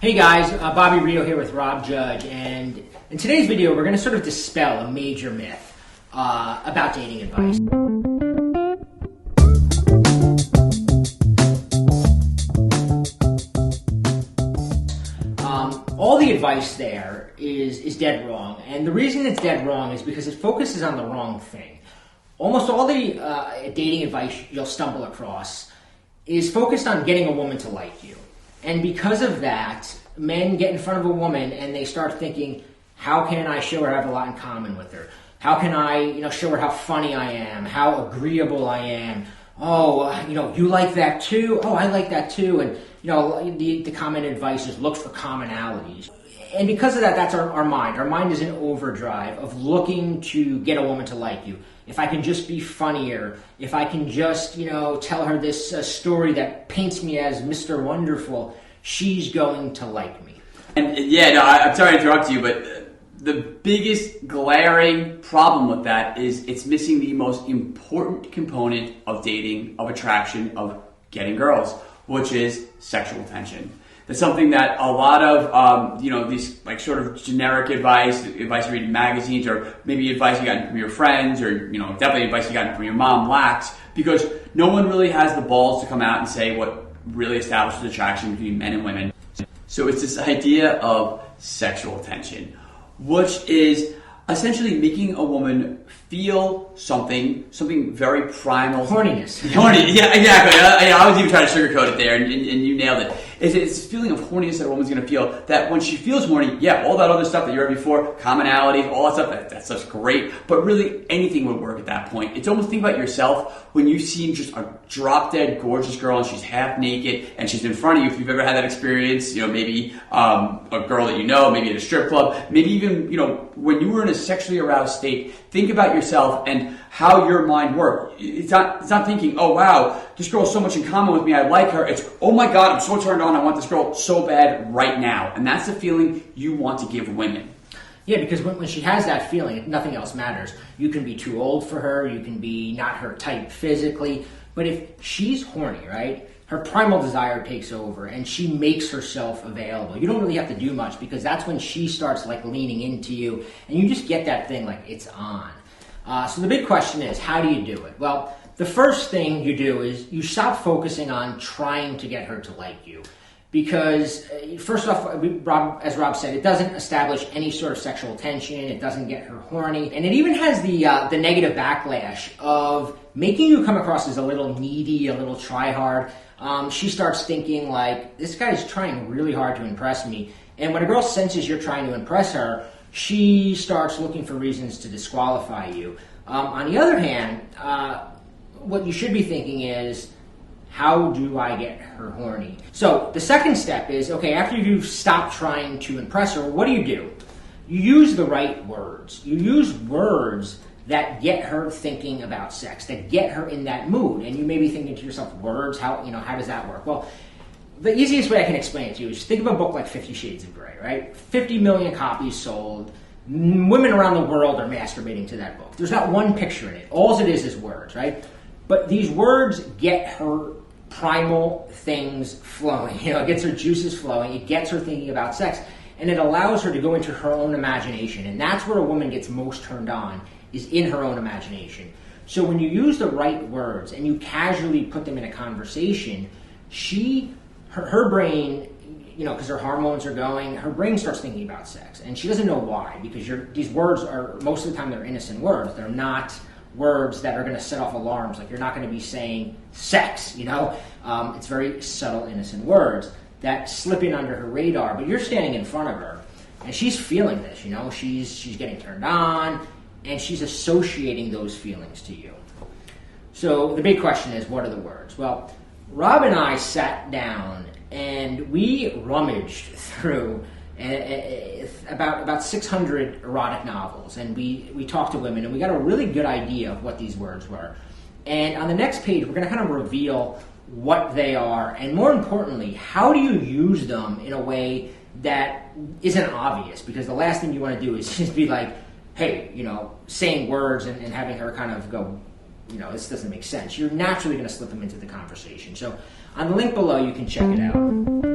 Hey guys, Bobby Rio here with Rob Judge, and in today's video we're going to sort of dispel a major myth about dating advice. All the advice there is dead wrong, and the reason it's dead wrong is because it focuses on the wrong thing. Almost all the dating advice you'll stumble across is focused on getting a woman to like you. And because of that, men get in front of a woman and they start thinking, how can I show her I have a lot in common with her? How can I, show her how funny I am, how agreeable I am? Oh, you like that too? Oh, I like that too. And, the common advice is look for commonalities. And because of that, that's our mind. Our mind is in overdrive of looking to get a woman to like you. If I can just be funnier, if I can just, tell her this story that paints me as Mr. Wonderful, she's going to like me. And I'm sorry to interrupt you, but the biggest glaring problem with that is it's missing the most important component of dating, of attraction, of getting girls, which is sexual tension. That's something that a lot of, these like sort of generic advice you read in magazines, or maybe advice you got from your friends, or, definitely advice you got from your mom lacks, because no one really has the balls to come out and say what really establishes attraction between men and women. So it's this idea of sexual tension, which is essentially making a woman feel something very primal. Horniness. Horny, yeah, exactly. I was even trying to sugarcoat it there, and you nailed it. It's this feeling of horniness that a woman's going to feel, that when she feels horny, all that other stuff that you heard before, commonalities, all that stuff, that stuff's great, but really anything would work at that point. It's almost, think about yourself when you see just a drop-dead gorgeous girl and she's half naked and she's in front of you. If you've ever had that experience, maybe a girl that maybe at a strip club, maybe even, when you were in a sexually aroused state, think about yourself and how your mind worked. It's not thinking, oh wow, this girl has so much in common with me, I like her. It's, oh my God, I'm so turned on, I want this girl so bad right now. And that's the feeling you want to give women. Yeah, because when she has that feeling, nothing else matters. You can be too old for her, you can be not her type physically, but if she's horny, right, her primal desire takes over and she makes herself available. You don't really have to do much, because that's when she starts leaning into you, and you just get that thing it's on. So the big question is, how do you do it? Well, the first thing you do is you stop focusing on trying to get her to like you. Because first off, as Rob said, it doesn't establish any sort of sexual tension, it doesn't get her horny, and it even has the negative backlash of making you come across as a little needy, a little try-hard. She starts thinking this guy's trying really hard to impress me, and when a girl senses you're trying to impress her, she starts looking for reasons to disqualify you. On the other hand, what you should be thinking is, how do I get her horny? So the second step is, okay, after you've stopped trying to impress her, what do? You use the right words. You use words that get her thinking about sex, that get her in that mood. And you may be thinking to yourself, words, how does that work? Well, the easiest way I can explain it to you is think of a book like 50 Shades of Grey, right? 50 million copies sold. Women around the world are masturbating to that book. There's not one picture in it. All it is words, right? But these words get her primal things flowing. It gets her juices flowing. It gets her thinking about sex. And it allows her to go into her own imagination. And that's where a woman gets most turned on, is in her own imagination. So when you use the right words and you casually put them in a conversation, her brain, because her hormones are going, her brain starts thinking about sex. And she doesn't know why, because these words are, most of the time, they're innocent words. They're not words that are going to set off alarms. You're not going to be saying sex, It's very subtle, innocent words that slip in under her radar, but you're standing in front of her, and she's feeling this, She's getting turned on, and she's associating those feelings to you. So the big question is, what are the words? Well, Rob and I sat down, and we rummaged through about 600 erotic novels, and we talked to women, and we got a really good idea of what these words were. And on the next page, we're going to kind of reveal what they are, and more importantly, how do you use them in a way that isn't obvious? Because the last thing you want to do is just be like, hey, saying words and having her kind of go, this doesn't make sense. You're naturally going to slip them into the conversation. So on the link below, you can check it out.